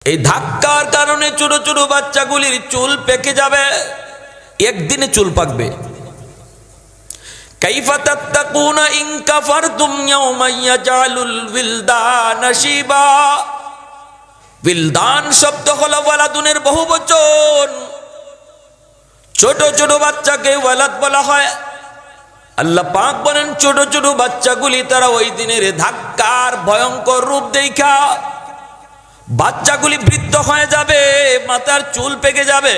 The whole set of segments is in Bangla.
এই ধাক্কার কারণে ছোট ছোট বাচ্চাগুলির চুল পেকে যাবে, একদিনে চুল পাকবে। কাইফা তাত্তাকুনা ইন কাফারতুম ইয়াওমান ইয়াজআলুল বিলদানা শিবা। বিলদান শব্দ হলো ওয়ালাদুনের বহুবচন, ছোট ছোট বাচ্চাকে ওয়ালাদ বলা হয়। আল্লাহ পাক বলেন ছোট ছোট বাচ্চাগুলি তারা ওই দিনের ধাক্কার ভয়ঙ্কর রূপ দেখা বাচ্চাগুলি বৃদ্ধ হয়ে যাবে, মাথার চুল পেকে যাবে।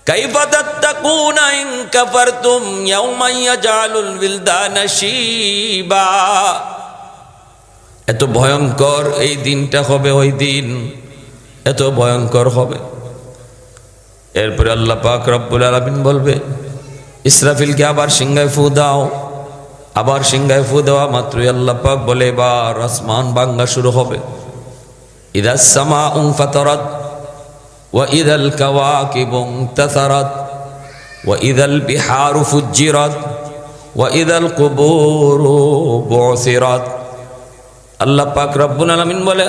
কাইফা তাত্তাকুনা ইন কাফারতুম ইয়াওমান ইয়াজআলুল বিলদানা শিবা। এত ভয়ঙ্কর এই দিনটা হবে, ওই দিন এত ভয়ঙ্কর হবে। এরপরে আল্লাহ পাক রব্বুল আলামিন বলবে ইসরাফিলকে আবার সিংহায় ফু দাও। আবার সিংহায় ফু দেওয়া মাত্রই আল্লাহ পাক বলে এবার আসমান ভাঙা শুরু হবে। ইদাস সামাউ ফাতারাত ওয়া ইদাল কাওয়াকিবু ইনতাসারাত ওয়া ইদাল বিহারু ফুজ্জিরাত ওয়া ইদাল কুবুরু বুসিরাত। আল্লাহ পাক রব্বুল আলামিন বলে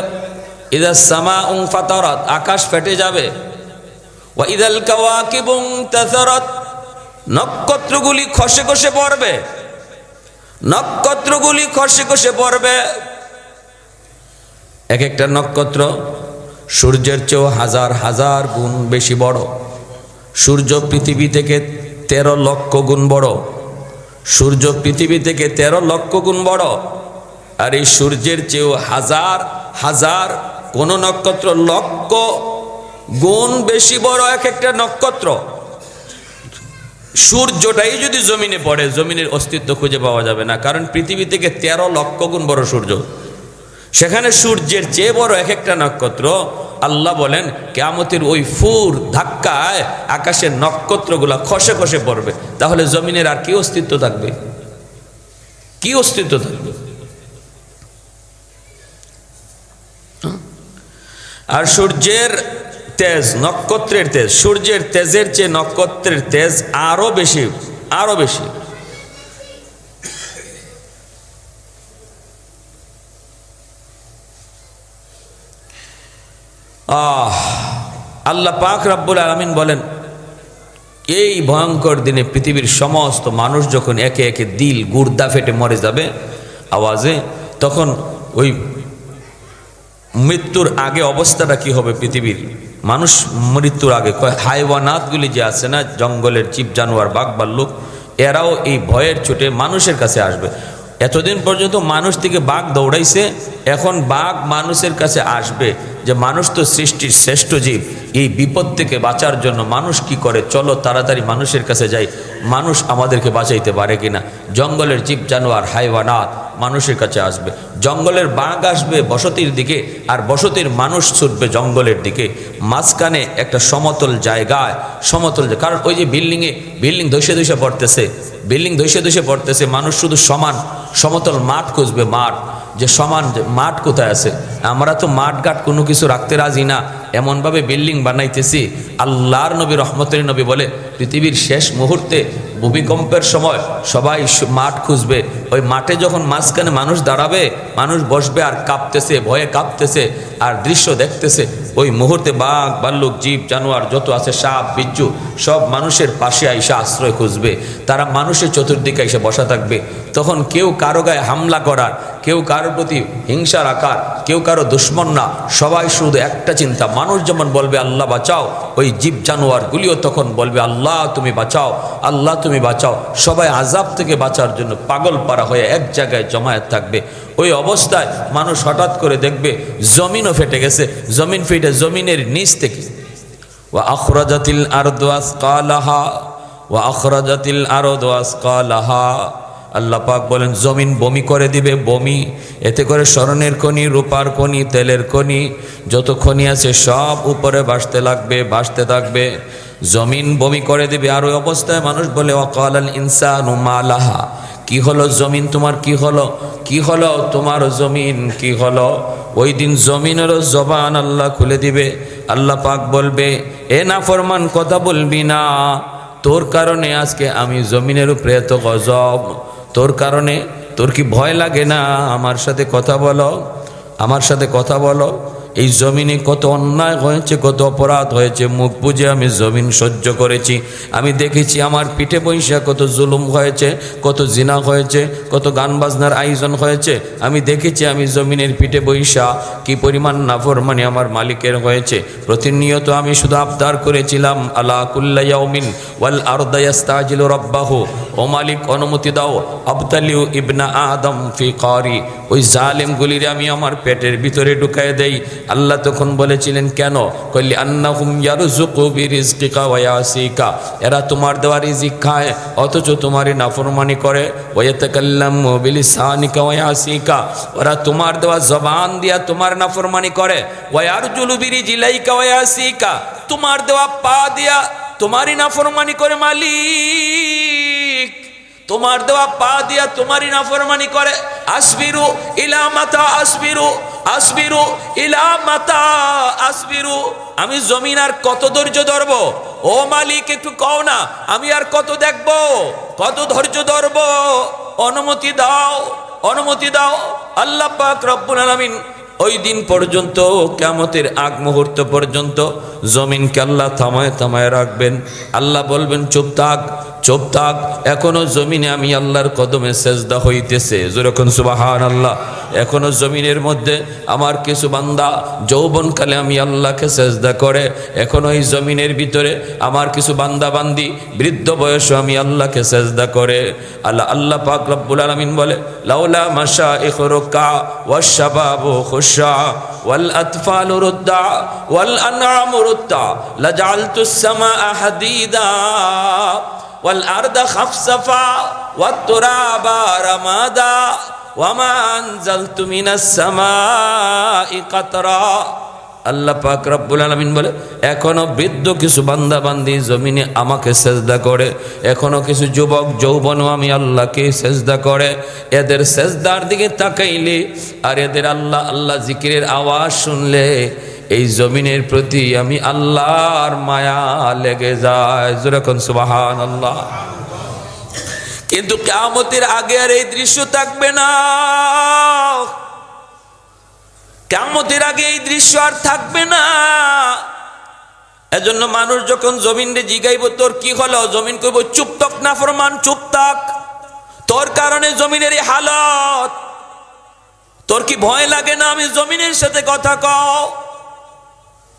ইদাস সামাউ ফাতারাত, আকাশ ফেটে যাবে। ওয়া ইদাল কাওয়াকিবু ইনতাসারাত, নক্ষত্রগুলি খসে খসে পড়বে। নক্ষত্রগুলি খসে খসে পড়বে। এক একটা নক্ষত্র সূর্যের চেয়েও হাজার হাজার গুণ বেশি বড়। সূর্য পৃথিবী থেকে 13 লক্ষ গুণ বড়। সূর্য পৃথিবী থেকে 13 লক্ষ গুণ বড়। আর এই সূর্যের চেয়েও হাজার হাজার, কোন নক্ষত্র লক্ষ গুণ বেশি বড় এক একটা নক্ষত্র। সূর্যটাই যদি জমিনে পড়ে, জমিনের অস্তিত্ব খুঁজে পাওয়া যাবে না, কারণ পৃথিবী থেকে 13 লক্ষ গুণ বড় সূর্য। সেখানে সূর্যের চেয়ে বড় এক একটা নক্ষত্র। আল্লাহ বলেন কিয়ামতের ওই ফুর ধাক্কায় আকাশের নক্ষত্রগুলা খসে খসে পড়বে। তাহলে জমিনের আর কি অস্তিত্ব থাকবে? কি অস্তিত্ব থাকবে? আর সূর্যের তেজ, নক্ষত্রের তেজ, সূর্যের তেজের চেয়ে নক্ষত্রের তেজ আরো বেশি, আরো বেশি। আল্লাহ পাক রব্বুল আলামিন বলেন এই ভয়ঙ্কর দিনে পৃথিবীর সমস্ত মানুষ যখন একে একে দিল গুর্দা ফেটে মরে যাবে আওয়াজে, তখন ওই মৃত্যুর আগে অবস্থাটা কি হবে পৃথিবীর? মানুষ মৃত্যুর আগে হাইওয়ানাতগুলি যে আছে না, জঙ্গলের জীব জানোয়ার, বাঘ ভাল্লুক, এরাও এই ভয়ের চোটে মানুষের কাছে আসবে। এতদিন পর্যন্ত মানুষ থেকে বাঘ দৌড়াইছে, এখন বাঘ মানুষের কাছে আসবে যে মানুষ তো সৃষ্টির শ্রেষ্ঠ জীব, এই বিপদ থেকে বাঁচার জন্য মানুষ কি করে, চলো তাড়াতাড়ি মানুষের কাছে যাই, মানুষ আমাদেরকে বাঁচাইতে পারে কিনা। জঙ্গলের জীব জানোয়ার হাইওয়ানাত মানুষের কাছে আসবে। জঙ্গলের বাঘ আসবে বসতির দিকে, আর বসতির মানুষ ছুটবে জঙ্গলের দিকে। মাঝখানে একটা সমতল জায়গায়, কারণ ওই যে বিল্ডিং ধসে ধসে পড়তেছে, বিল্ডিং ধসে ধসে পড়তেছে, মানুষ শুধু সমান সমতল মাঠ খুঁজবে। মাঠ যে সমান মাঠ কোথায় আছে? আমরা তো মাঠ ঘাট কোনো কিছু রাখতে রাজি না, এমনভাবে বিল্ডিং বানাইতেছি। আল্লাহর নবী রহমতের নবী বলে পৃথিবীর শেষ মুহূর্তে ভূমিকম্পের সময় সবাই মাঠ খুঁজবে। ওই মাঠে যখন মাঝখানে মানুষ দাঁড়াবে, মানুষ বসবে আর কাঁপতেছে, ভয়ে কাঁপতেছে আর দৃশ্য দেখতেছে, ওই মুহূর্তে বাঘ ভাল্লুক জীব জানোয়ার যত আছে, সাপ বিচ্ছু, সব মানুষের পাশে আইসা আশ্রয় খুঁজবে। তারা মানুষের চতুর্দিকে এসে বসা থাকবে। তখন কেউ কারো গায়ে হামলা করার, কেউ কারোর প্রতি হিংসা রাখার, কেউ কারো দুশ্মন না, সবাই শুধু একটা চিন্তা, মানুষ যেমন বলবে আল্লাহ বাঁচাও, ওই জীব জানোয়ারগুলিও তখন বলবে আল্লাহ তুমি বাঁচাও, আল্লাহ তুমি বাঁচাও। সবাই আযাব থেকে বাঁচার জন্য পাগল পারা হয়ে এক জায়গায় জমায়েত থাকবে। ওই অবস্থায় মানুষ হঠাৎ করে দেখবে জমিনও ফেটে গেছে। জমিন ফেটে জমিনের নিচ থেকে ওয়া আখরাজাতিল আরদু আসকালাহা ওয়া আখরাজাতিল আরদু আসকালাহা, আল্লাহ পাক বলেন জমিন বমি করে দিবে, বমি। এতে করে স্বর্ণের খনি, রূপার খনি, তেলের খনি, যত খনি আছে সব উপরে ভাসতে লাগবে, ভাসতে থাকবে। জমিন বমি করে দিবে। আর ওই অবস্থায় মানুষ বলে ওয়াকালাল ইনসানু মা লাহা, কি হলো জমিন তোমার, কি হলো, কি হলো তোমার জমিন, কি হলো? ওই দিন জমিনেরও জবান আল্লাহ খুলে দিবে। আল্লাহ পাক বলবে এ নাফরমান কথা বলবি না, তোর কারণে আজকে আমি জমিনের উপরে এত গজব, তোর কারণে, তোর কি ভয় লাগে না? আমার সাথে কথা বলো, আমার সাথে কথা বলো। এই জমিনে কত অন্যায় হয়েছে, কত অপরাধ হয়েছে, মুখ বুজে আমি জমিন সহ্য করেছি। আমি দেখেছি আমার পিঠে বৈশা কত জুলুম হয়েছে, কত জিনা হয়েছে, কত গান বাজনার আয়োজন হয়েছে। আমি দেখেছি আমি জমিনের পিঠে বৈশা কি পরিমাণ নাফরমানি আমার মালিকের হয়েছে। প্রতিনিয়ত আমি শুধু আবদার করেছিলাম, আলা কুল্লা ইয়াউমিন ওয়াল আরদা ইস্তাজিলু রাব্বাহু, ও মালিক অনুমতি দাও, আবতালিউ ইবনা আদম ফি কারি, ওই জালেমগুলিরে আমি আমার পেটের ভিতরে ঢুকায় দেই। আল্লাহ তখন বলেছিলেন কেন? কইলি আন্নাহুম ইয়ারযুকু বিরিজকিকা ওয়া ইয়াসিকা, এরা তোমার দেওয়া রিজিক খায় অথচ তোমারই নাফরমানি করে। ওয়া ইয়াতাকাল্লামু বিলিসানিকা ওয়া ইয়াসিকা, ওরা তোমার দেওয়া জবান দিয়া তোমার নাফরমানি করে। ওয়া ইয়ারজুলু বিরিজিলাইকা ওয়া ইয়াসিকা, তোমার দেওয়া পা দিয়া তোমারই নাফরমানি করে মালিক, তোমার দেওয়া পা দিয়া তোমারই নাফরমানি করে। আসবিরু ইলা মাতা আসবিরু, আসবিরু ইলা মাতা আসবিরু, আমি জমিন আর কত ধৈর্য ধরব? ও মালিক একটু কও না, আমি আর কত দেখব, কত ধৈর্য ধরব? অনুমতি দাও, অনুমতি দাও। আল্লাহ পাক রব্বুল আলামিন ওই দিন পর্যন্ত, কিয়ামতের আগ মুহূর্ত পর্যন্ত জমিনকে আল্লাহ থামায় থামায় রাখবেন। আল্লাহ বলবেন চুপ থাক, চুপ থাক, এখনো জমিনে আমি আল্লাহর কদমে সেজদা হইতেছে। যেরকম সুবহানাল্লাহ। এখনো জমিনের মধ্যে আমার কিছু বান্দা যৌবনকালে আমি আল্লাহকে সেজদা করে, এখনো এই জমিনের ভিতরে আমার কিছু বান্দা বান্দি বৃদ্ধ বয়সে আমি আল্লাহকে সেজদা করে। আল্লাহ পাক রব্বুল আলামিন বলে, লাউলা মাশাইখু রুকা ওয়াশ শাবাবু খুশা ওয়াল আতফালু রুদ্দা ওয়াল আনআমু রুদ্দা লাজালতুস সামাআ হাদিদা ওয়াল আরদা খাফসাফা ওয়াত তুরাবা রামাদা ওয়ামা আনজালতু মিনাস সামাই কাতরা। আল্লাহ পাক রব্বুল আলামিন বলে, এখনো বৃদ্ধ কিছু বান্দা বান্দি জমিনে আমাকে সেজদা করে, এখনো কিছু যুবক যৌবনও আমি আল্লাহকে সেজদা করে। এদের সেজদার দিকে তাকাইলে আর এদের আল্লাহ আল্লাহ জিকিরের আওয়াজ শুনলে এই জমিনের প্রতি আমি আল্লাহর মায়া লেগে যায়। যেরকম সুবহানাল্লাহ। কিন্তু কিয়ামতের আগে আর এই দৃশ্য থাকবে না, কিয়ামতের আগে এই দৃশ্য আর থাকবে না। এজন্য মানুষ যখন জমিনে জিগাইব তোর কি হলো, জমিন কইব চুপ থাক নাফরমান, চুপ থাক, তোর কারণে জমিনের এই হালত, তোর কি ভয় লাগে না আমি জমিনের সাথে কথা কও?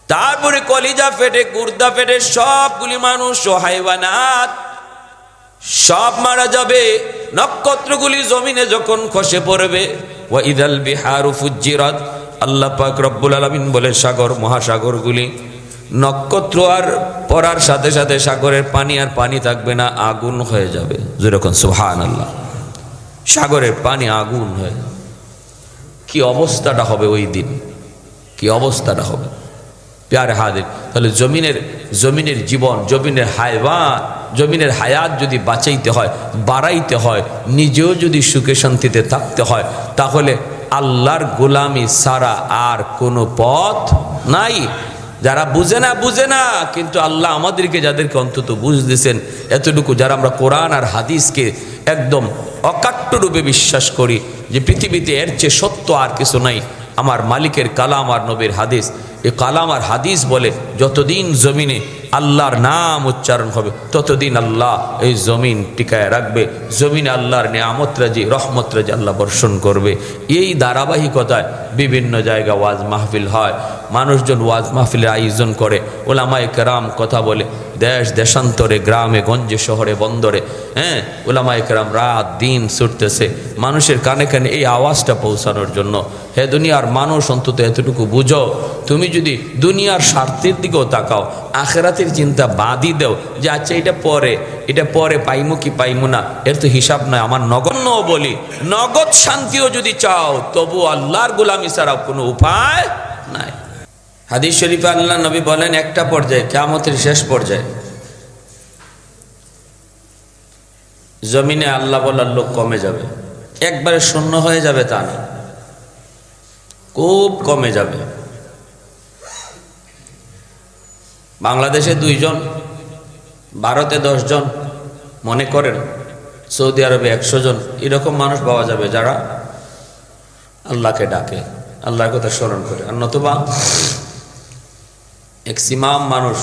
তারপরে কলিজা ফেটে গুর্দা ফেটে সবগুলি মানুষ ও হাইওয়ানাত সব মারা যাবে। নক্ষত্রগুলি জমিনে যখন খসে পড়বে, ওয়া ইদাল বিহারু ফুজ্জিরাত, আল্লাহ পাক রব্বুল আলামিন বলে সাগর মহাসাগরগুলি নক্ষত্র আর পড়ার সাথে সাথে সাগরের পানি আর পানি থাকবে না, আগুন হয়ে যাবে। যেরকম সুবহানাল্লাহ। সাগরের পানি আগুন হয়ে, কি অবস্থাটা হবে ওই দিন, কি অবস্থাটা হবে প্যারে হাজির। তাহলে জমিনের জীবন, জমিনের হায়াত, জমিনের হায়াত যদি বাঁচাইতে হয়, বাড়াইতে হয়, নিজেও যদি সুখে শান্তিতে থাকতে হয়, তাহলে আল্লাহর গোলামি ছাড়া আর কোনো পথ নাই। যারা বুঝে না বুঝে না, কিন্তু আল্লাহ আমাদেরকে যাদেরকে অন্তত বুঝ দিয়েছেন এতটুকু, যারা আমরা কোরআন আর হাদিসকে একদম অকাট্য রূপে বিশ্বাস করি যে পৃথিবীতে এর চেয়ে সত্য আর কিছু নাই, আমার মালিকের কালাম আর নবীর হাদিস। এই কালাম আর হাদিস বলে যতদিন জমিনে আল্লাহর নাম উচ্চারণ হবে ততদিন আল্লাহ এই জমিন টিকায় রাখবে, জমিনে আল্লাহর নিয়ামত রাজি রহমত রাজি আল্লাহ বর্ষণ করবে। এই ধারাবাহিকতায় বিভিন্ন জায়গায় ওয়াজ মাহফিল হয়, মানুষজন ওয়াজ মাহফিলের আয়োজন করে, ওলামায়ে কেরাম কথা বলে, দেশ দেশান্তরে গ্রামে গঞ্জে শহরে বন্দরে, হ্যাঁ, ওলামায়ে কেরাম রাত দিন ছুটতেছে মানুষের কানে কানে এই আওয়াজটা পৌঁছানোর জন্য। হে দুনিয়ার মানুষ, অন্তত এতটুকু বুঝো, তুমি যদি দুনিয়ার স্বার্থের দিকেও তাকাও, আখেরাতের চিন্তা বাদই দাও যে আচ্ছা এটা পরে পাইমু কি পাইমু না, এর তো হিসাব নয়, আমার নগণ্য বলি নগদ শান্তিও যদি চাও তবু আল্লাহর গোলামি ছাড়া কোনো উপায় নাই। হাদিস শরীফে আল্লাহ নবী বলেন, একটা পর্যায়ে কিয়ামতের শেষ পর্যায়ে জমিনে আল্লাহ বলার লোক কমে যাবে, একবারে শূন্য হয়ে যাবে তা না, খুব কমে যাবে। বাংলাদেশে 2 জন, ভারতে 10 জন, মনে করেন সৌদি আরবে 100 জন, এরকম মানুষ পাওয়া যাবে যারা আল্লাহকে ডাকে। আল্লাহর কথা স্মরণ করে। আর নতুবা ম্যাক্সিমাম মানুষ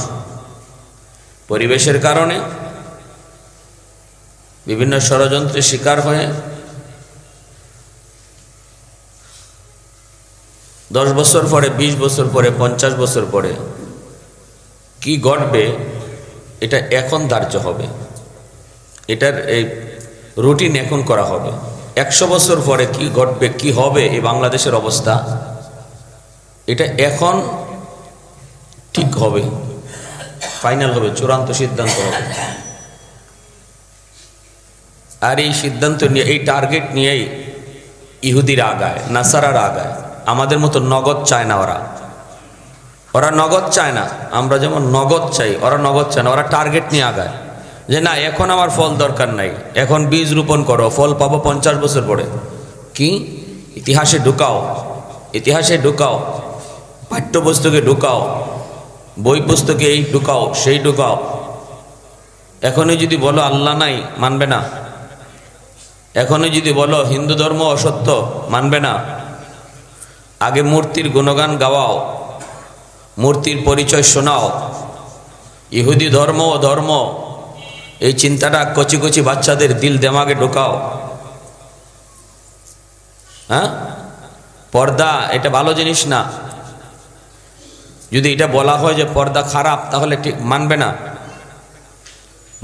পরিবেশের কারণে বিভিন্ন ষড়যন্ত্রের শিকার হয়ে 10 বছর পরে, 20 বছর পরে, 50 বছর পরে কি ঘটবে এটা এখন ধার্য হবে, এটার এই রুটিন এখন করা হবে। 100 বছর পরে কি ঘটবে, কি হবে এই বাংলাদেশের অবস্থা, এটা এখন ঠিক হবে, ফাইনাল হবে, চূড়ান্ত সিদ্ধান্ত হবে। আর এই সিদ্ধান্ত নিয়ে, এই টার্গেট নিয়েই ইহুদিরা আগায়, নাসারারা আগায়। আমাদের মতো নগদ চায় না ওরা নগদ চায় না। আমরা যেমন নগদ চাই, ওরা নগদ চায় না। ওরা টার্গেট নিয়ে আগায় যে না, এখন আমার ফল দরকার নাই, এখন বীজ রোপণ করো, ফল পাবো 50 বছর পরে। কি ইতিহাসে ঢুকাও, ইতিহাসে ঢুকাও, পাঠ্যপুস্তকে ঢুকাও, বই পুস্তকে এই ঢুকাও, সেই ঢুকাও। এখনই যদি বলো আল্লাহ নাই, মানবে না। এখনই যদি বলো হিন্দু ধর্ম অসত্য, মানবে না। আগে মূর্তির গুণগান গাওয়াও, মূর্তির পরিচয় শোনাও। ইহুদি ধর্ম ও ধর্ম, এই চিন্তাটা কচি কচি বাচ্চাদের দিল দেমাগে ঢোকাও। হ্যাঁ, পর্দা এটা ভালো জিনিস না। যদি এটা বলা হয় যে পর্দা খারাপ, তাহলে ঠিক মানবে না।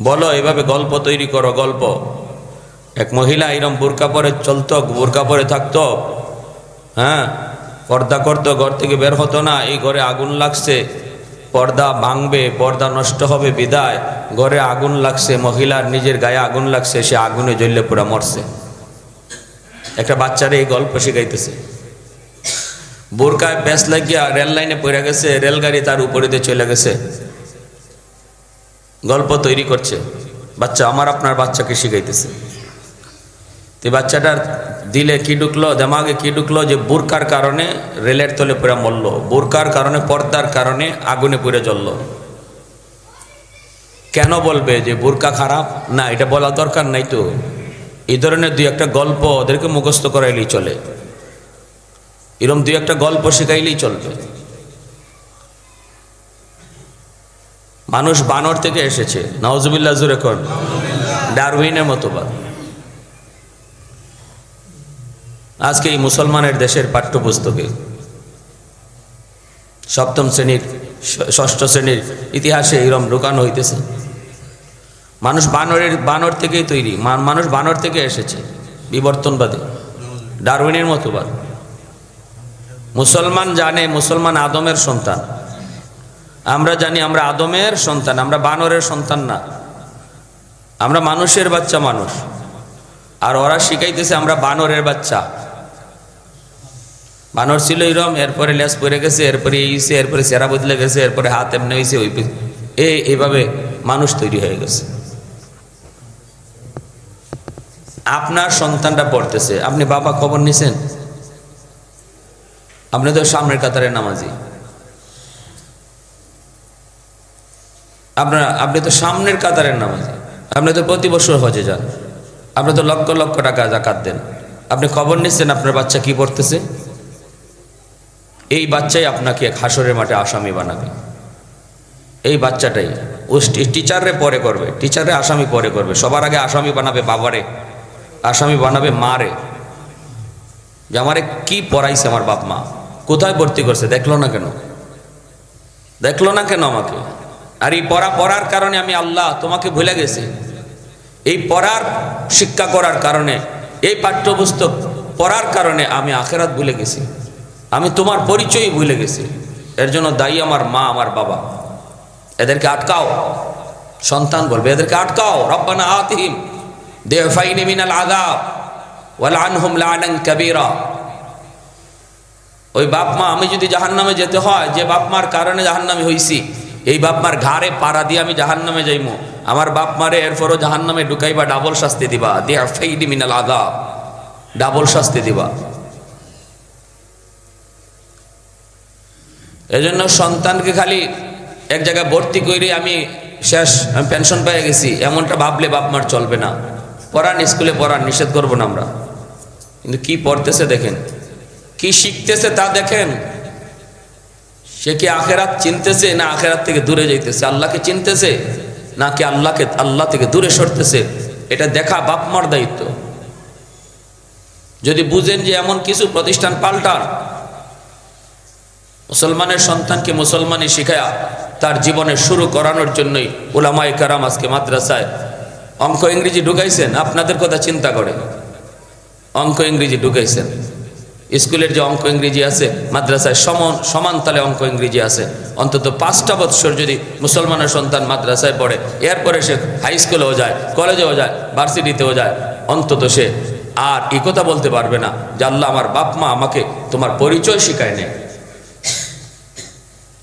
বলো এভাবে গল্প তৈরি করো, গল্প। এক মহিলা এরম বোরকা পরে চলতো, বোরকা পরে থাকতো, হ্যাঁ, পর্দা করতো, ঘর থেকে বের হতো না। এই ঘরে আগুন লাগছে, পর্দা ভাঙবে, পর্দা নষ্ট হবে, বিদায় ঘরে আগুন লাগছে, মহিলার নিজের গায়ে আগুন লাগছে, সে আগুনে জ্বললে পুরা মরছে। একটা বাচ্চারে এই গল্প শিখাইতেছে। বোরকায় প্যাঁচ লাগিয়া রেল লাইনে পড়ে গেছে, রেলগাড়ি তার উপরে দিয়ে চলে গেছে, গল্প তৈরি করছে বাচ্চা। আমার আপনার বাচ্চাকে শিখাইতেছে। তো বাচ্চাটার দিলে কি ঢুকলো, দেমাগে কি ঢুকলো, যে বোরকার কারণে রেলের তলে পুরা মরল, বোরকার কারণে, পর্দার কারণে আগুনে পুড়ে জ্বলল। কেন বলবে যে বোরকা খারাপ? না, এটা বলা দরকার নাই তো। এই ধরনের দুই একটা গল্প ওদেরকে মুখস্থ করাইলেই চলে, এরকম দুই একটা গল্প শেখাইলেই চলবে। মানুষ বানর থেকে এসেছে, নাউজুবিল্লাহ, জোরে কোন, ডারউইনের মতবাদ। আজকে এই মুসলমানের দেশের পাঠ্যপুস্তকে 7ম শ্রেণীর, 6ষ্ঠ শ্রেণীর ইতিহাসে এরম ঢুকানো হইতেছে। মানুষ বানর থেকেই তৈরি, মানুষ বানর থেকে এসেছে, বিবর্তনবাদী, ডারউইনের মতবাদ। মুসলমান জানে মুসলমান আদমের সন্তান, আমরা জানি আমরা আদমের সন্তান, আমরা বানরের সন্তান না, আমরা মানুষের বাচ্চা মানুষ। আর ওরা শিখাইতেছে আমরা বানরের বাচ্চা। বানর ছিল এরম, এরপরে লেজ পড়ে গেছে, এরপরে এইছে, এরপরে চেরা বদলে গেছে, এরপরে হাত এমনি হয়েছে, ওই এইভাবে মানুষ তৈরি হয়ে গেছে। আপনার সন্তানটা পড়তেছে, আপনি বাবা খবর নিছেন? আপনি তো সামনের কাতারের নামাজি, আপনি তো সামনের কাতারের নামাজি, আপনি তো প্রতি বছর হজে যান, আপনি তো লক্ষ লক্ষ টাকা জাকাত দেন। আপনি খবর নিচ্ছেন আপনার বাচ্চা কি পড়তেছে? এই বাচ্চাই আপনাকে হাসরের মাঠে আসামি বানাবে। এই বাচ্চাটাই ও টিচারে পরে করবে, টিচারে আসামি পরে করবে। সবার আগে আসামি বানাবে বাবারে, আসামি বানাবে মারে, যে আমারে কি পড়াইছে আমার বাপ মা, কোথায় ভর্তি করছে, দেখলো না কেন, দেখলো না কেন আমাকে। আর এই পড়ার কারণে আমি আল্লাহ তোমাকে ভুলে গেছি। এই পড়ার শিক্ষা করার কারণে, এই পাঠ্যপুস্তক পড়ার কারণে আমি আখেরাত ভুলে গেছি, আমি তোমার পরিচয়ই ভুলে গেছি। এর জন্য দায়ী আমার মা, আমার বাবা। এদেরকে আটকাও। সন্তান বলবে এদেরকে আটকাও। রব্বানা আতিহিম দিফাইনি মিনাল আযাব ওয়ালআনহুম লা'নান কাবীরা। ওই বাপ মা, আমি যদি জাহান্নামে যেতে হয়, যে বাপ মার কারণে জাহান্নামে হইছি, এই বাপ মার ঘাড়ে পাড়া দিয়ে আমি জাহান্নামে যাইমু। আমার বাপ মারে এরপরও জাহান্নামে ঢুকাইবা, ডাবল শাস্তি দিবা। দিফাইনি মিনাল আযাব, ডাবল শাস্তি দিবা। এজন্য সন্তানকে খালি এক জায়গায় ভর্তি করে আমি শেষ, আমি পেনশন পেয়ে গেছি, এমনটা ভাবলে বাপ মার চলবে না। পড়ান, স্কুলে পড়ান, নিষেধ করবো না আমরা, কিন্তু কি পড়তেছে দেখেন, কি শিখতেছে তা দেখেন। সে কি আখেরাত চিনতেছে না আখেরাত থেকে দূরে যাইতেছে? আল্লাহকে চিনতেছে নাকি আল্লাহ থেকে দূরে সরতেছে? এটা দেখা বাপ মার দায়িত্ব। যদি বুঝেন যে এমন কিছু প্রতিষ্ঠান পাল্টান, মুসলমানের সন্তানকে মুসলমানি শিখায়া তার জীবনে শুরু করানোর জন্যই উলামায়ে কেরাম আজকে মাদ্রাসায় অঙ্ক ইংরেজি ঢুকাইছেন। আপনাদের কথা চিন্তা করে অঙ্ক ইংরেজি ঢুকাইছেন। স্কুলের যে অঙ্ক ইংরেজি আছে, মাদ্রাসায় সমান তালে অঙ্ক ইংরেজি আছে। অন্তত 5টা বৎসর যদি মুসলমানের সন্তান মাদ্রাসায় পড়ে, এরপরে সে হাই স্কুলেও যায়, কলেজেও যায়, ভার্সিটিতেও যায়, অন্তত সে আর এই কথা বলতে পারবে না যে আল্লাহ আমার বাপ মা আমাকে তোমার পরিচয় শিখায় নেই,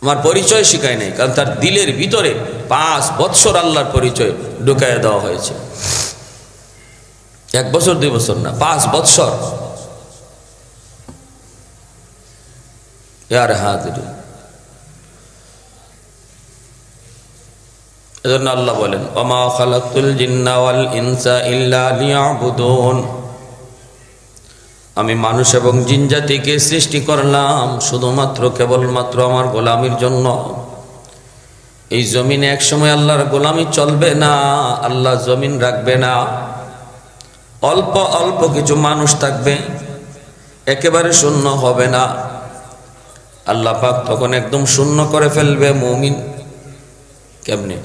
আমার পরিচয় শিখায় নেই। কারণ তার দিলের ভিতরে 5 বৎসর আল্লাহর পরিচয় ঢুকাইয়া দেওয়া হয়েছে। 1 বছর 2 বছর না, 5 বৎসর। ইয়ার হাজির, এজন্য আল্লাহ বলেন ওমা খালাকতুল জিন্না ওয়াল ইনসা ইল্লা লিয়াবুদুন, আমি মানুষ এবং জিন জাতিকে সৃষ্টি করলাম শুধুমাত্র কেবলমাত্র আমার গোলামির জন্য। এই জমিনে একসময় আল্লাহর গোলামি চলবে না, আল্লাহ জমিন রাখবে না। অল্প অল্প কিছু মানুষ থাকবে, একেবারে শূন্য হবে না। আল্লাহ পাক তখন একদম শূন্য করে ফেলবে মুমিন। কেমনে?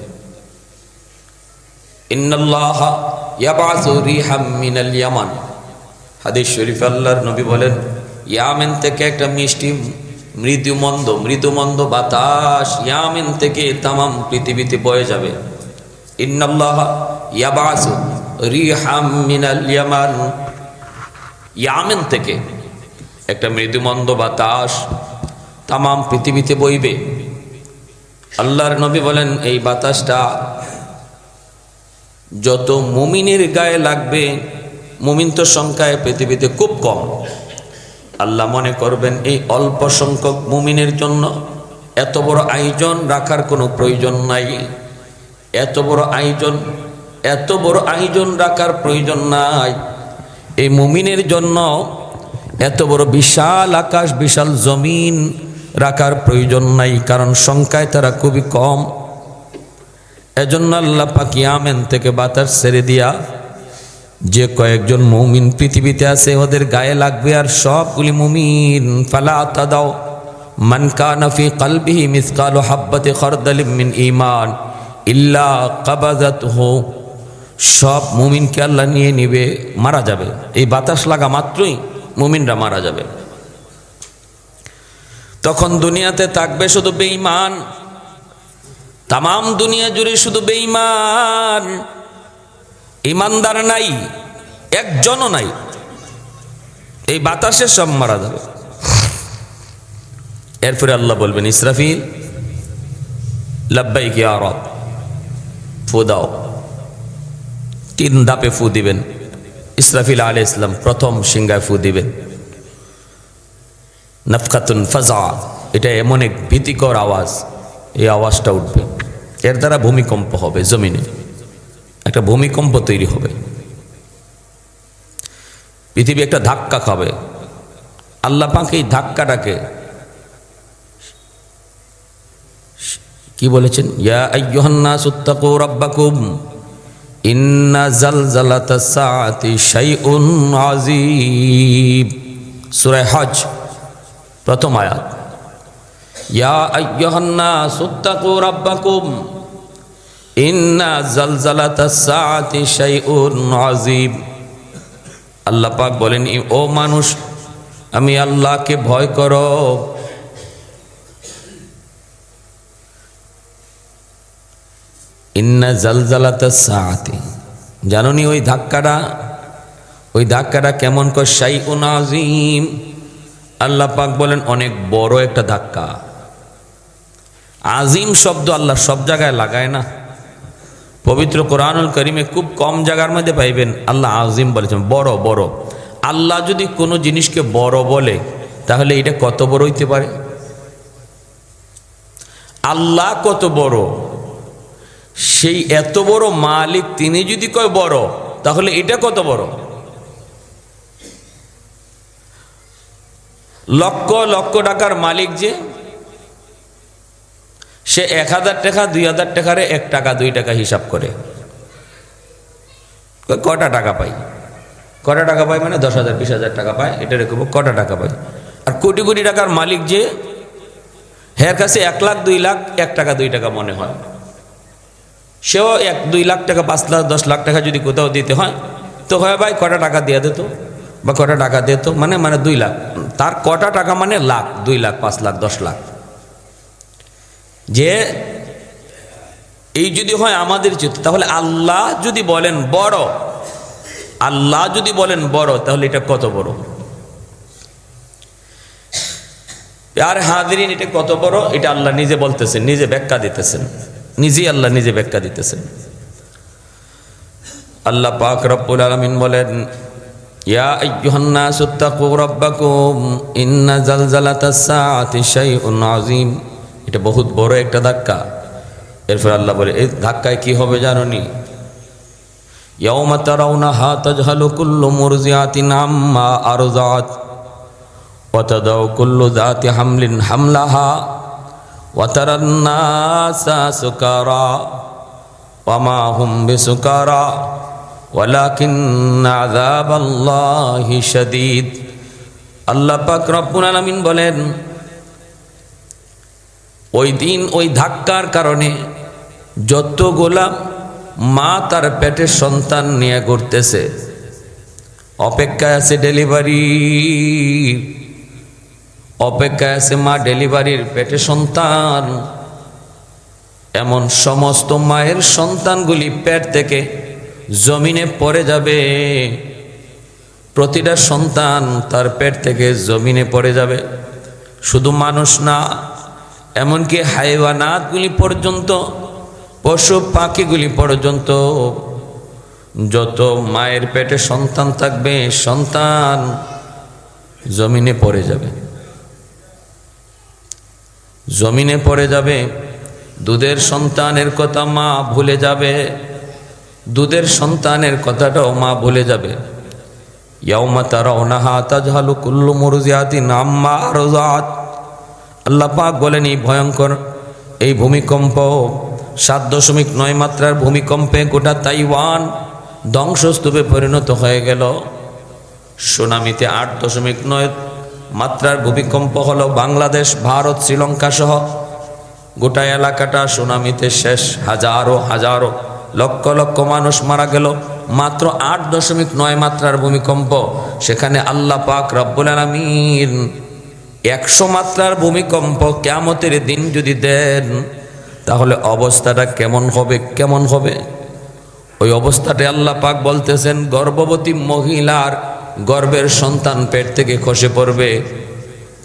ইন্নাল্লাহা ইয়াবআসু রিহাম মিনাল ইয়ামান, হাদিস শরীফ আল্লাহর নবী বলেন ইয়ামেন থেকে একটা মিষ্টি মৃদুমন্দ বাতাস ইয়ামেন থেকে তামাম পৃথিবীতে বয়ে যাবে। ইন্নাল্লাহা ইয়াবআসু রিহাম মিনাল ইয়ামান, ইয়ামেন থেকে একটা মৃদুমন্দ বাতাস তামাম পৃথিবীতে বইবে। আল্লাহর নবী বলেন এই বাতাসটা যত মুমিনের গায়ে লাগবে, মুমিন তো সংখ্যায় পৃথিবীতে খুব কম, আল্লাহ মনে করবেন এই অল্প সংখ্যক মুমিনের জন্য এত বড় আয়োজন রাখার কোনো প্রয়োজন নাই, এত বড় আয়োজন রাখার প্রয়োজন নাই। এই মুমিনের জন্য এত বড় বিশাল আকাশ বিশাল জমিন রাখার প্রয়োজন নাই, কারণ সংখ্যায় তারা খুবই কম। এজন্য আল্লাহ পাক ইয়ামেন থেকে বাতাস ছেড়ে দিয়া যে কয়েকজন মুমিন পৃথিবীতে আছে ওদের গায়ে লাগবে, আর সবগুলি মুমিন। ফালা তাদাও মান কানা ফি কলবিহি মিসকালু হাব্বাতি খারদালিম মিন ঈমান ইল্লা কাবাযাতহু, সব মুমিনকে আল্লাহ নিয়ে নিবে, মারা যাবে। এই বাতাস লাগা মাত্রই মুমিনরা মারা যাবে। তখন দুনিয়াতে থাকবে শুধু বেঈমান, তামাম দুনিয়া জুড়ে শুধু বেঈমান, ইমানদার নাই, একজনও নাই। এই বাতাসে সব মারা যাবে। এরপরে আল্লাহ বলবেন ইসরাফিল লাব্বাইক ইয়া রব, ফু দাও। 3 ধাপে ফু দিবেন। ইসরাফিল আলাইহিস সালাম প্রথম সিংহায় ফু দিবেন। নাফকাতুন ফাজা, এটা এমন এক ভীতিকর আওয়াজ, এই আওয়াজটা উঠবে, এর দ্বারা ভূমিকম্প হবে, জমিনে একটা ভূমিকম্প তৈরি হবে, পৃথিবী একটা ধাক্কা খাবে। আল্লাহ পাক এই ধাক্কাটাকে কি বলেছেন? ইয়া আইয়ুহান নাসু তাকু রাব্বাকুম ইন্না জালজালাতাস সাআতি শাইউন আযীম, সূরা হজ প্রথম আয়াত। ইয়া আইয়ুহান নাসু তাকু রাব্বাকুম ইন্না জালজালাতাস সাআতি শাইউন আযীম। আল্লাহ পাক বলেন ও মানুষ, আমি আল্লাহকে ভয় করো। ইন্না জালজালাতাস সাআতি, জানোনি ওই ধাক্কাটা কেমন কর? শাইউন আযীম, আল্লাহ পাক বলেন অনেক বড় একটা ধাক্কা। আজিম শব্দ আল্লাহ সব জায়গায় লাগায় না। পবিত্র কোরআনুল কারীমে খুব কম জায়গার মধ্যে পাইবেন আল্লাহ আজিম বলেছেন, বড় বড়। আল্লাহ যদি কোনো জিনিসকে বড় বলে তাহলে এটা কত বড় হইতে পারে? আল্লাহ কত বড়, সেই এত বড় মালিক তিনি যদি কয় বড়, তাহলে এটা কত বড়? লক্ষ লক্ষ টাকার মালিক যে, সে 1000 টাকা 2000 টাকারে 1 টাকা 2 টাকা হিসাব করে কটা টাকা পাই, কটা টাকা পাই মানে 10,000 20,000 টাকা পায়, এটা রেখে কটা টাকা পাই। আর কোটি কোটি টাকার মালিক যে, হের কাছে 1 লাখ 2 লাখ 1 টাকা 2 টাকা মনে হয়, সেও 1-2 লাখ টাকা 5 লাখ 10 লাখ টাকা যদি কোথাও দিতে হয় তো হয় ভাই কটা টাকা দিয়ে দিত বা কটা টাকা দিত মানে 2 লাখ, তার কটা টাকা মানে লাখ, 2 লাখ 5 লাখ 10 লাখ। যে এই যদি হয় আমাদের চিত্ত, তাহলে আল্লাহ যদি বলেন বড়, আল্লাহ যদি বলেন বড়, তাহলে এটা কত বড়। আর হাজিরিন, এটা কত বড় এটা আল্লাহ নিজে বলতেছেন, নিজে ব্যাখ্যা দিতেছেন, নিজেই আল্লাহ নিজে ব্যাখ্যা দিতেছেন। আল্লাহ পাক রব্বুল আলামিন বলেন, ইয়া আইয়ুহান নাসু তাকু রাব্বাকুম ইন্না জালজালাতাস সাআতি শাইউন আযীম। এটা বহুত বড় একটা ধাক্কা। এরপর আল্লাহ বলে, এই ধাক্কায় কি হবে জানোনি? ইয়াউমা তারাউনাহা তাজহালু কুল্লু মুরজিআতিন আম্মা আরযাত ওয়া তাদাউ কুল্লু যাতি হামলিন হামলাহা ওয়া তারান নাসা সুকারা ওয়া মা হুম বিসুকারা ওয়ালাকিন্না আযাবাল্লাহি শাদীদ। আল্লাহ পাক রব্বুল আলামিন বলেন, ওই দিন ওই ধাক্কার কারণে যতগুলা মা তার পেটের সন্তান নিয়ে ঘুরতেছে, অপেক্ষায় আছে ডেলিভারি, অপেক্ষায় আছে মা ডেলিভারির পেটে সন্তান, এমন সমস্ত মায়ের সন্তানগুলি পেট থেকে জমিনে পড়ে যাবে। প্রতিটা সন্তান তার পেট থেকে জমিনে পড়ে যাবে। শুধু মানুষ না, এমনকি হাইওয়ানাতগুলি পর্যন্ত, পশু পাখিগুলি পর্যন্ত, যত মায়ের পেটে সন্তান থাকবে সন্তান জমিনে পড়ে যাবে, জমিনে পড়ে যাবে। দুধের সন্তানের কথা মা ভুলে যাবে, দুধের সন্তানের কথাটাও মা ভুলে যাবে। ইয়াউমা তারাউনাহা তাজহালু কুল্লু মুরজিআতিন আম্মা আরযাত। আল্লাহ পাক বলেন, এই ভয়ঙ্কর এই ভূমিকম্প 7.9 মাত্রার ভূমিকম্পে গোটা তাইওয়ান ধ্বংসস্তূপে পরিণত হয়ে গেল। সুনামিতে 8.9 মাত্রার ভূমিকম্প হলো। বাংলাদেশ, ভারত, শ্রীলঙ্কা সহ গোটা এলাকাটা সুনামিতে শেষ। হাজারো হাজারো লক্ষ লক্ষ মানুষ মারা গেল মাত্র 8.9 মাত্রার ভূমিকম্প। সেখানে আল্লাহ পাক রব্বুল আলামিন 100 মাত্রার ভূমিকম্প কিয়ামতের দিন যদি দেন, তাহলে অবস্থাটা কেমন হবে, কেমন হবে? ওই অবস্থাটা আল্লাহ পাক বলতেছেন, গর্ভবতী মহিলার গর্ভের সন্তান পেট থেকে খসে পড়বে,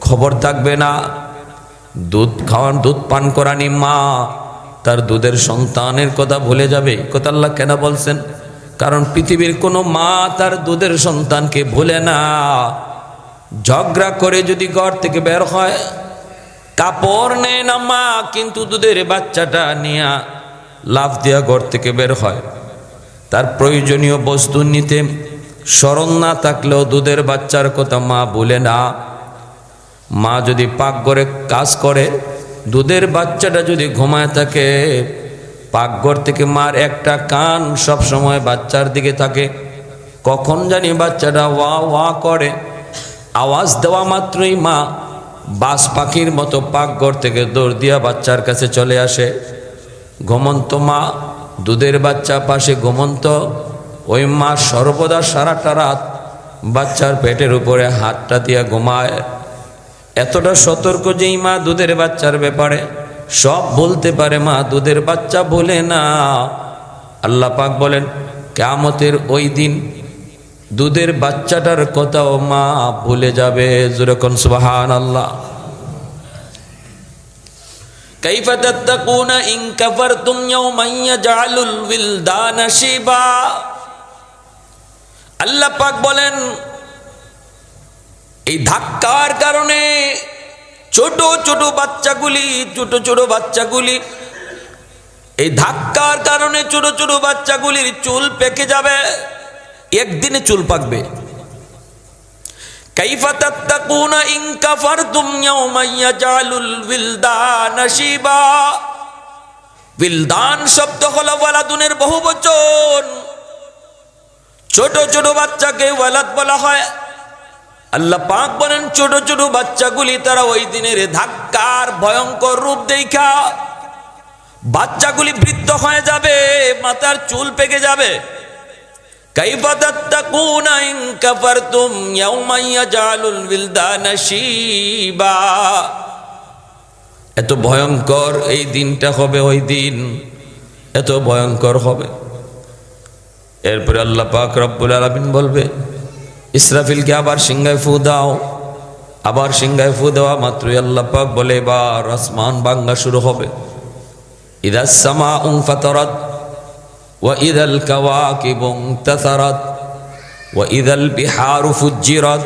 খবর থাকবে না। দুধ খাওয়ান, দুধ পান করানি মা তার দুধের সন্তানের কথা ভুলে যাবে। কথা আল্লাহ কেন বলছেন? কারণ পৃথিবীর কোনো মা তার দুধের সন্তানকে ভুলে না। ঝগড়া করে যদি ঘর থেকে বের হয়, কাপড় নেয় না মা, কিন্তু দুধের বাচ্চাটা নিয়ে লাফ দিয়া ঘর থেকে বের হয়। তার প্রয়োজনীয় বস্তু নিতে স্মরণ না থাকলেও দুধের বাচ্চার কথা মা ভুলে না। মা যদি পাকঘরে কাজ করে, দুধের বাচ্চাটা যদি ঘুমায় থাকে, পাকঘর থেকে মার একটা কান সব সময় বাচ্চার দিকে থাকে। কখন জানি বাচ্চাটা ওয়া ওয়া করে, আওয়াজ দেওয়া মাত্রই মা বাজ পাখির মতো পাকঘর থেকে দৌড় দিয়া বাচ্চার কাছে চলে আসে। ঘুমন্ত মা, দুধের বাচ্চা পাশে ঘুমন্ত, ওই মা সর্বদা সারাটা রাত বাচ্চার পেটের উপরে হাতটা দিয়া ঘুমায়। এতটা সতর্ক যেই মা দুধের বাচ্চার ব্যাপারে সব বলতে পারে, মা দুধের বাচ্চা বলে না। আল্লাহ পাক বলেন, কিয়ামতের ওই দিন দুধের বাচ্চাটার কথাও মা ভুলে যাবে। যেরকম সুবহানাল্লাহ। কাইফা তাত্তাকুনা ইন কাফারতুম ইয়াওমান ইয়াজআলুল উইলদানা শিবা। আল্লাহ পাক বলেন, এই ধাক্কার কারণে ছোট ছোট বাচ্চাগুলি এই ধাক্কার কারণে ছোট ছোট বাচ্চাগুলির চুল পেকে যাবে। একদিনে চুল পাকবে। কাইফা তাত্তাকুনা ইন কাফারতুম ইয়াওমান ইয়াজআলুল বিলদানা শিবা। বিলদান শব্দ হলো ওয়ালাদুনের বহুবচন। ছোট ছোট বাচ্চাকে ওয়ালাদ বলা হয়। আল্লাহ পাক বলেন ছোট ছোট বাচ্চাগুলি তারা ওই দিনের ধাক্কার ভয়ঙ্কর রূপ দেখা বাচ্চাগুলি বৃদ্ধ হয়ে যাবে, মাথার চুল পেকে যাবে। কাইফা তাত্তাকুনা ইন কাফারতুম ইয়াওমান ইয়াজআলুল বিলদানা শিবা। এত ভয়ঙ্কর এই দিনটা হবে, ওই দিন এত ভয়ঙ্কর হবে। এরপরে আল্লাহ পাক রব্বুল আলামিন বলবে ইসরাফিলকে আবার সিংহায় ফু দাও। আবার সিংহায় ফু দেওয়া মাত্রই আল্লাহ পাক বলে এবার আসমান ভাঙা শুরু হবে। ইদাস সামাউ ফাতারাত ওয়া ইদাল কাওয়াকিবু ইনতাসারাত ওয়া ইদাল বিহারু ফুজ্জিরাত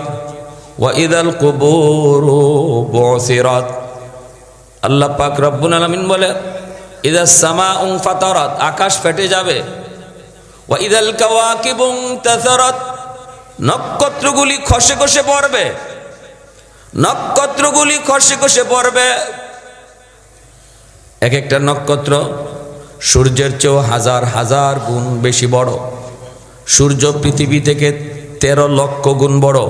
ওয়া ইদাল কুবুরু বুসিরাত। আল্লাহ পাক রব্বুল আলামিন বলে ইদাস সামাউ ফাতারাত, আকাশ ফেটে যাবে। ওয়া ইদাল কাওয়াকিবু ইনতাসারাত, নক্ষত্রগুলি খসে খসে পড়বে। নক্ষত্রগুলি খসে খসে পড়বে। এক একটা নক্ষত্র সূর্যের চেয়েও হাজার হাজার গুণ বেশি বড়। সূর্য পৃথিবী থেকে 13 লক্ষ গুণ বড়।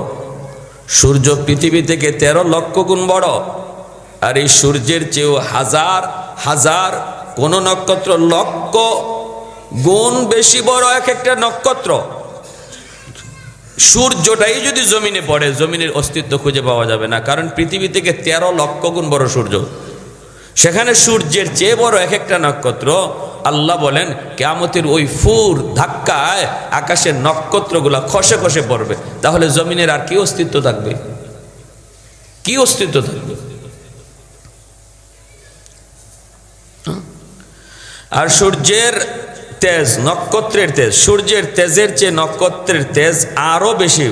সূর্য পৃথিবী থেকে 13 লক্ষ গুণ বড়। আর এই সূর্যের চেয়েও হাজার হাজার, কোন নক্ষত্র লক্ষ গুণ বেশি বড় এক একটা নক্ষত্র। সূর্যটাই যদি জমিনে পড়ে, জমিনের অস্তিত্ব খুঁজে পাওয়া যাবে না, কারণ পৃথিবী থেকে 13 লক্ষ গুণ বড় সূর্য। সেখানে সূর্যের চেয়ে বড় এক একটা নক্ষত্র। আল্লাহ বলেন কিয়ামতের ওই ফুর ধাক্কায় আকাশের নক্ষত্রগুলা খসে খসে পড়বে। তাহলে জমিনের আর কি অস্তিত্ব থাকবে? কি অস্তিত্ব থাকবে? আর সূর্যের তেজ, নক্ষত্রের তেজ, সূর্যের তেজের চেয়ে নক্ষত্রের তেজ আরো বেশি,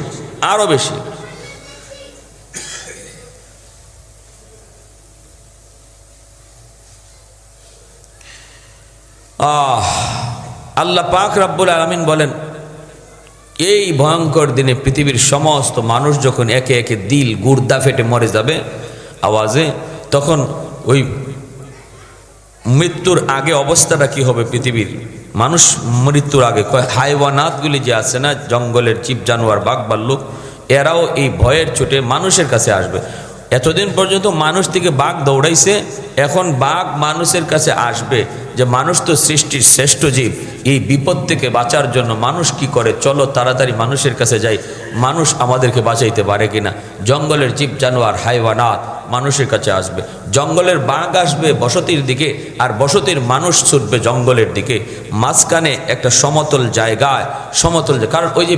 আরো বেশি। আল্লাহ পাক রব্বুল আলামিন বলেন এই ভয়ঙ্কর দিনে পৃথিবীর সমস্ত মানুষ যখন একে একে দিল গুর্দা ফেটে মরে যাবে আওয়াজে, তখন ওই মৃত্যুর আগে অবস্থাটা কি হবে পৃথিবীর? মানুষ মৃত্যুর আগে হাইওয়ানাতগুলি যে আছে না, জঙ্গলের জীব জানোয়ার, বাঘ ভাল্লুক, এরাও এই ভয়ের চোটে মানুষের কাছে আসবে। এতদিন পর্যন্ত মানুষ থেকে বাঘ দৌড়াইছে, এখন বাঘ মানুষের কাছে আসবে যে মানুষ তো সৃষ্টির শ্রেষ্ঠ জীব, এই বিপদ থেকে বাঁচার জন্য মানুষ কি করে, চলো তাড়াতাড়ি মানুষের কাছে যাই, মানুষ আমাদেরকে বাঁচাইতে পারে কিনা। জঙ্গলের জীব জানোয়ার হাইওয়ানাত মানুষের কাছে আসবে। জঙ্গলের বাঘ আসবে বসতির দিকে, আর বসতির মানুষ ছুটবে জঙ্গলের দিকে। মাঝখানে একটা সমতল জায়গায়, কারণ ওই যে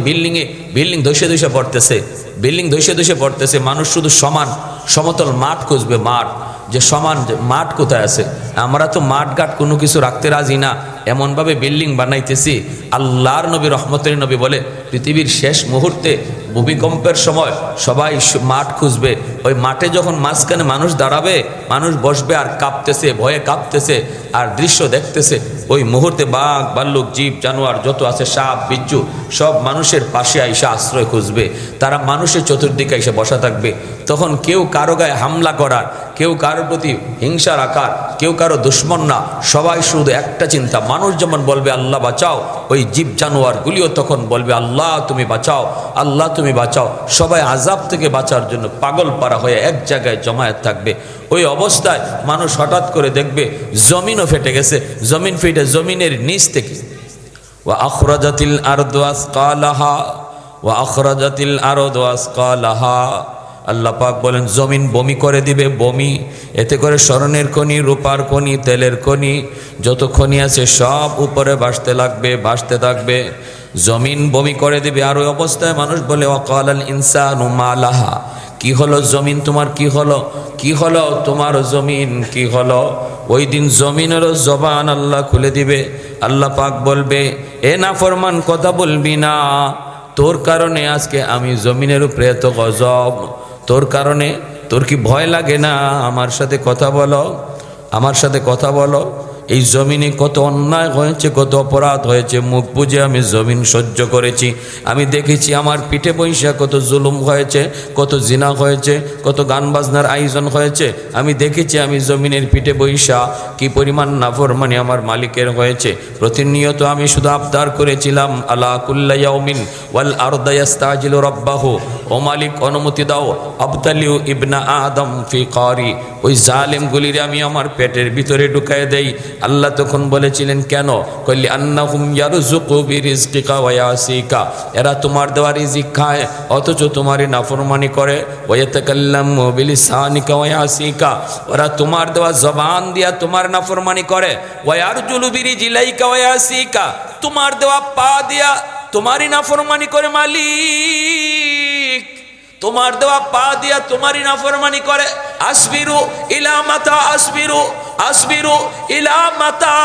বিল্ডিং ধসে ধসে পড়তেছে, বিল্ডিং ধসে ধসে পড়তেছে, মানুষ শুধু সমান সমতল মাঠ খুঁজবে। মাঠ যে সমান মাঠ কোথায় আছে? আমরা তো মাঠ ঘাট কোনো কিছু রাখতে রাজি না, এমনভাবে বিল্ডিং বানাইতেছি। আল্লাহর নবী রহমতের নবী বলে পৃথিবীর শেষ মুহূর্তে ভূমিকম্পের সময় সবাই মাঠ খুঁজবে। ওই মাঠে যখন মাঝখানে মানুষ দাঁড়াবে, মানুষ বসবে আর কাঁপতেছে, ভয়ে কাঁপতেছে আর দৃশ্য দেখতেছে। ওই মুহূর্তে বাঘ ভাল্লুক জীব জানোয়ার যত আছে, সাপ বিচ্ছু, সব মানুষের পাশে আইসা আশ্রয় খুঁজবে। তারা মানুষের চতুর্দিকে এসে বসা থাকবে। তখন কেউ কারো গায়ে হামলা করার, কেউ কারোর প্রতি হিংসা রাখার, কেউ কারো দুশ্মন না, সবাই শুধু একটা চিন্তা। মানুষ যেমন বলবে আল্লাহ বাঁচাও, ওই জীব জানোয়ারগুলিও তখন বলবে আল্লাহ তুমি বাঁচাও, আল্লাহ তুমি বাঁচাও। সবাই আযাব থেকে বাঁচার জন্য পাগল পারা হয়ে এক জায়গায় জমায়েত থাকবে। ওই অবস্থায় মানুষ হঠাৎ করে দেখবে জমিনও ফেটে গেছে। জমিন ফেটে জমিনের নিচ থেকে ওয়া আখরাজাতিল আরদু আসকালাহা ওয়া আখরাজাতিল আরদু আসকালাহা, আল্লাহ পাক বলেন জমিন বমি করে দিবে, বমি। এতে করে স্বর্ণের খনি, রূপার খনি, তেলের খনি, যত খনি আছে সব উপরে ভাসতে লাগবে, ভাসতে থাকবে। জমিন বমি করে দিবে। আর ওই অবস্থায় মানুষ বলে ওয়াকালাল ইনসানু মা লাহা, কি হলো জমিন তোমার, কি হলো, কি হলো তোমার জমিন, কি হলো? ওই দিন জমিনেরও জবান আল্লাহ খুলে দিবে। আল্লাহ পাক বলবে এ নাফরমান কথা বলবি না, তোর কারণে আজকে আমি জমিনের উপরে এত গজব, তোর কারণে। তোর কি ভয় লাগে না? আমার সাথে কথা বলো, আমার সাথে কথা বলো। এই জমিনে কত অন্যায় হয়েছে, কত অপরাধ হয়েছে, মুখ বুজে আমি জমিন সহ্য করেছি। আমি দেখেছি আমার পিঠে বৈশা কত জুলুম হয়েছে, কত জিনা হয়েছে, কত গান বাজনার আয়োজন হয়েছে। আমি দেখেছি আমি জমিনের পিঠে বৈশা কি পরিমাণ নাফরমানি আমার মালিকের হয়েছে। প্রতিনিয়ত আমি শুধু আবদার করেছিলাম, আলা কুল্লা ইয়াউমিন ওয়াল আরদা ইস্তাজিলু রাব্বাহু, ও মালিক অনুমতি দাও, আবতালিউ ইবনা আদম ফি কারি, ওই জালেমগুলিরে আমি আমার পেটের ভিতরে ঢুকায় দেই। আল্লাহ তখন বলেছিলেন কেন? কইলি আন্নাহুম ইয়ারযুকু বিরিজকিকা ওয়া ইয়াসিকা, এরা তোমার দেওয়া রিজিক খায় অথচ তোমারই নাফরমানি করে। ওয়া ইয়াতাকাল্লামু বিলিসানিকা ওয়া ইয়াসিকা, ওরা তোমার দেওয়া জবান দিয়া তোমার নাফরমানি করে। ওয়া ইয়ারজুলু বিরিজিলাইকা ওয়া ইয়াসিকা, তোমার দেওয়া পা দিয়া তোমারই নাফরমানি করে। মালিক, তোমার দেওয়া পা দিয়া তোমারই নাফরমানি করে। আসবিরু ইলা মাতা আসবিরু, আসবিরু ইলা মাতা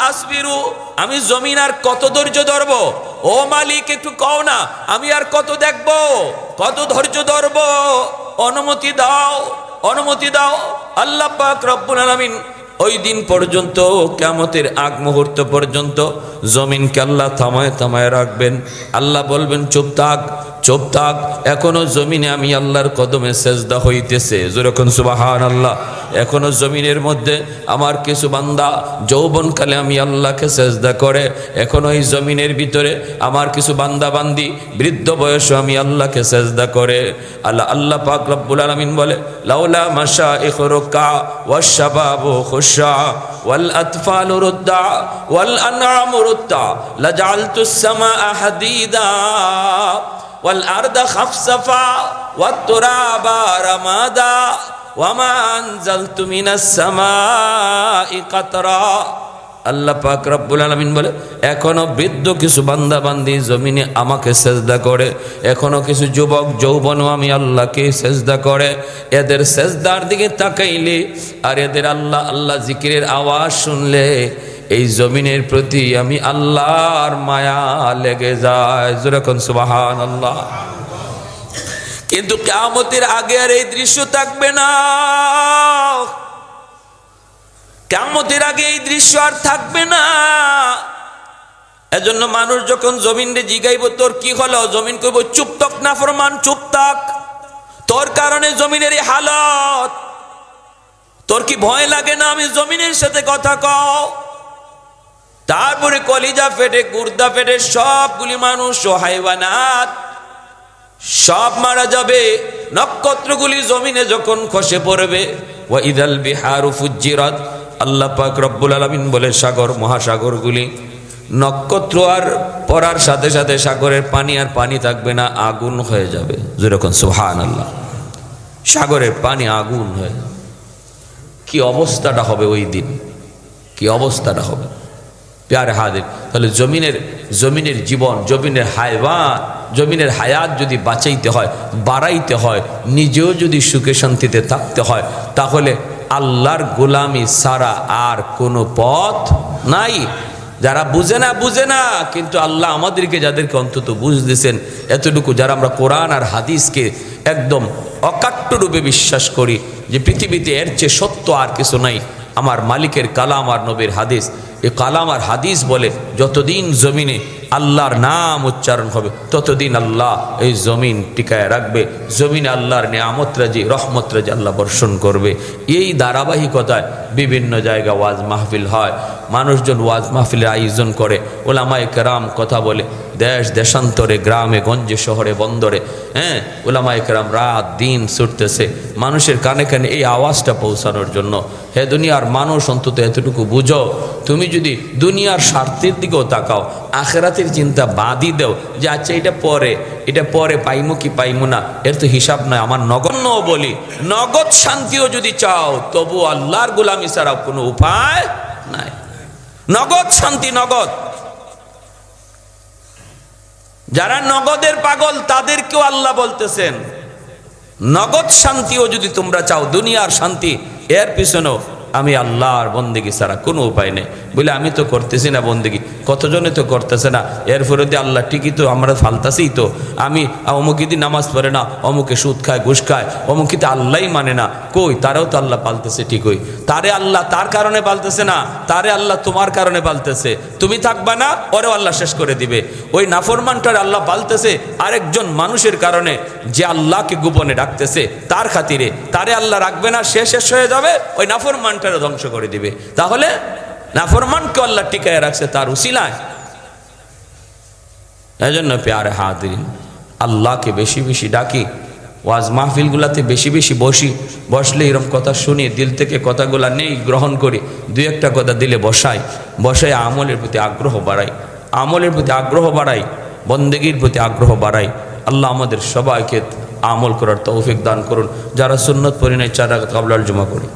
আসবিরু, আমি জমিন আর কত ধৈর্য ধরবো? ও মালিক একটু কও না, আমি আর কত দেখবো, কত ধৈর্য ধরবো? অনুমতি দাও, অনুমতি দাও। আল্লাহ পাক রব্বুল আলামিন ওই দিন পর্যন্ত, কিয়ামতের আগ মুহূর্ত পর্যন্ত জমিনকে আল্লাহ থামায় থামায় রাখবেন। আল্লাহ বলবেন চুপ থাক, চুপ থাক, এখনো জমিনে আমি আল্লাহর কদমে সেজদা হইতেছে। যেরকম সুবহানাল্লাহ। এখনো জমিনের মধ্যে আমার কিছু বান্দা যৌবনকালে আমি আল্লাহকে সেজদা করে। এখনো এই জমিনের ভিতরে আমার কিছু বান্দা বান্দি বৃদ্ধ বয়সে আমি আল্লাহকে সেজদা করে। আল্লাহ পাক রব্বুল আলামিন বলে, লাউলা মাশাইখু রুকা ওয়াশ শাবাবু খুশা ওয়াল আতফালু রুদ্দা ওয়াল আনআমু রুদ্দা লাজালতুস সামাআ হাদিদা ওয়াল আরদা খাফসাফা ওয়াত তুরাবা রামাদা ওয়ামা আনজালতু মিনাস সামাই কাতরা। আল্লাহ পাক রব্বুল আলামিন বলে, এখনো বৃদ্ধ কিছু বান্দা বান্দি জমিনে আমাকে সেজদা করে, এখনো কিছু যুবক যৌবনও আমি আল্লাহকে সেজদা করে। এদের সেজদার দিকে তাকাইলে আর এদের আল্লাহ আল্লাহ জিকিরের আওয়াজ শুনলে এই জমিনের প্রতি আমি আল্লাহর মায়া লেগে যায়। যেরকম সুবহানাল্লাহ। কিন্তু কিয়ামতের আগে আর এই দৃশ্য থাকবে না। কিয়ামতের আগে এই দৃশ্য আর থাকবে না। এজন্য মানুষ যখন জমিনে জিগাইব তোর কি হলো, জমিন কইব চুপ থাক নাফরমান, চুপ থাক, তোর কারণে জমিনের এই হালত। তোর কি ভয় লাগে না আমি জমিনের সাথে কথা কও? তারপরে কলিজা ফেটে গুর্দা ফেটে সবগুলি মানুষ ও হাইওয়ানাত সব মারা যাবে। নক্ষত্রগুলি জমিনে যখন খসে পড়বে, ওয়া ইদাল বিহারু ফুজ্জিরাত, আল্লাহ পাক রব্বুল আলামিন বলে সাগর মহাসাগরগুলি নক্ষত্র আর পড়ার সাথে সাথে সাগরের পানি আর পানি থাকবে না, আগুন হয়ে যাবে। যেরকম সুবহানাল্লাহ। সাগরের পানি আগুন হয়ে যাবে। কি অবস্থাটা হবে ওই দিন, কি অবস্থাটা হবে প্যারে হাজির। তাহলে জমিনের জীবন, জমিনের হায়াত, জমিনের হায়াত যদি বাঁচাইতে হয়, বাড়াইতে হয়, নিজেও যদি সুখে শান্তিতে থাকতে হয়, তাহলে আল্লাহর গোলামি ছাড়া আর কোনো পথ নাই। যারা বুঝে না বুঝে না, কিন্তু আল্লাহ আমাদেরকে যাদেরকে অন্তত বুঝ দিয়েছেন এতটুকু, যারা আমরা কোরআন আর হাদিসকে একদম অকাট্য রূপে বিশ্বাস করি যে পৃথিবীতে এর চেয়ে সত্য আর কিছু নাই, আমার মালিকের কালাম আর নবীর হাদিস। এই কালাম আর হাদিস বলে যতদিন জমিনে আল্লাহর নাম উচ্চারণ হবে ততদিন আল্লাহ এই জমিন টিকায় রাখবে। জমিনে আল্লাহর নিয়ামত রাজি রহমত রাজি আল্লাহ বর্ষণ করবে। এই ধারাবাহিকতায় বিভিন্ন জায়গা ওয়াজ মাহফিল হয়, মানুষজন ওয়াজ মাহফিলের আয়োজন করে, ওলামায়ে কেরাম কথা বলে, দেশ দেশান্তরে গ্রামে গঞ্জে শহরে বন্দরে, ওলামায়ে কেরাম রাত দিন ছুটতেছে মানুষের কানে কানে এই আওয়াজটা পৌঁছানোর জন্য। হে দুনিয়ার মানুষ, অন্তত এতটুকু বুঝো, তুমি যদি দুনিয়ার স্বার্থের দিকেও তাকাও, আখেরাতের চিন্তা বাদই দেও যে আচ্ছা এটা পরে পাইমু কি পাইমু না, এর তো হিসাব নয়। আমার নগণ্য বলি, নগদ শান্তিও যদি চাও তবু আল্লাহর গোলামি ছাড়া কোনো উপায় নাই। নগদ শান্তি, নগদ। যারা নগদের পাগল তাদেরকেও আল্লাহ বলতেছেন নগদ শান্তিও যদি তোমরা চাও, দুনিয়ার শান্তি, এর পিছনেও আমি আল্লাহর বন্দেগী ছাড়া কোনো উপায় নেই। বলে আমি তো করতেছি না বন্দেগী, কতজনে তো করতেছে না, এরপরে দিয়ে আল্লাহ ঠিকই তো আমরা ফালতাছি তো। আমি অমুকিদি নামাজ পড়ে না, অমুকে সুদ খায়, ঘুষ খায়, অমুকিতে আল্লাহই মানে না, কই তারাও তো আল্লাহ পালতেছে ঠিকই। তারে আল্লাহ তার কারণে পালতেছে না, তারে আল্লাহ তোমার কারণে পালতেছে। তুমি থাকবা না, ওরেও আল্লাহ শেষ করে দিবে। ওই নাফরমানটার আল্লাহ পালতেছে আরেকজন মানুষের কারণে, যে আল্লাহকে গোপনে ডাকতেছে তার খাতিরে। তারে আল্লাহ রাখবে না, সে শেষ হয়ে যাবে, ওই নাফরমানটারও ধ্বংস করে দিবে। তাহলে নাফরমানকে আল্লাহ টিকায় রাখছে তার উসিলায়। এই জন্য প্যারে হাদিরিন, আল্লাহকে বেশি বেশি ডাকি, ওয়াজ মাহফিলগুলাতে বেশি বেশি বসলে এরকম কথা শুনি, দিল থেকে কথাগুলা নেই গ্রহণ করি, দুই একটা কথা দিলে বসাই আমলের প্রতি আগ্রহ বাড়াই, আমলের প্রতি আগ্রহ বাড়াই, বন্দেগীর প্রতি আগ্রহ বাড়াই। আল্লাহ আমাদের সবাইকে আমল করার তৌফিক দান করুন। যারা সুন্নত পড়ি নাই 4 রাকাত কাবলাল জুমা করি।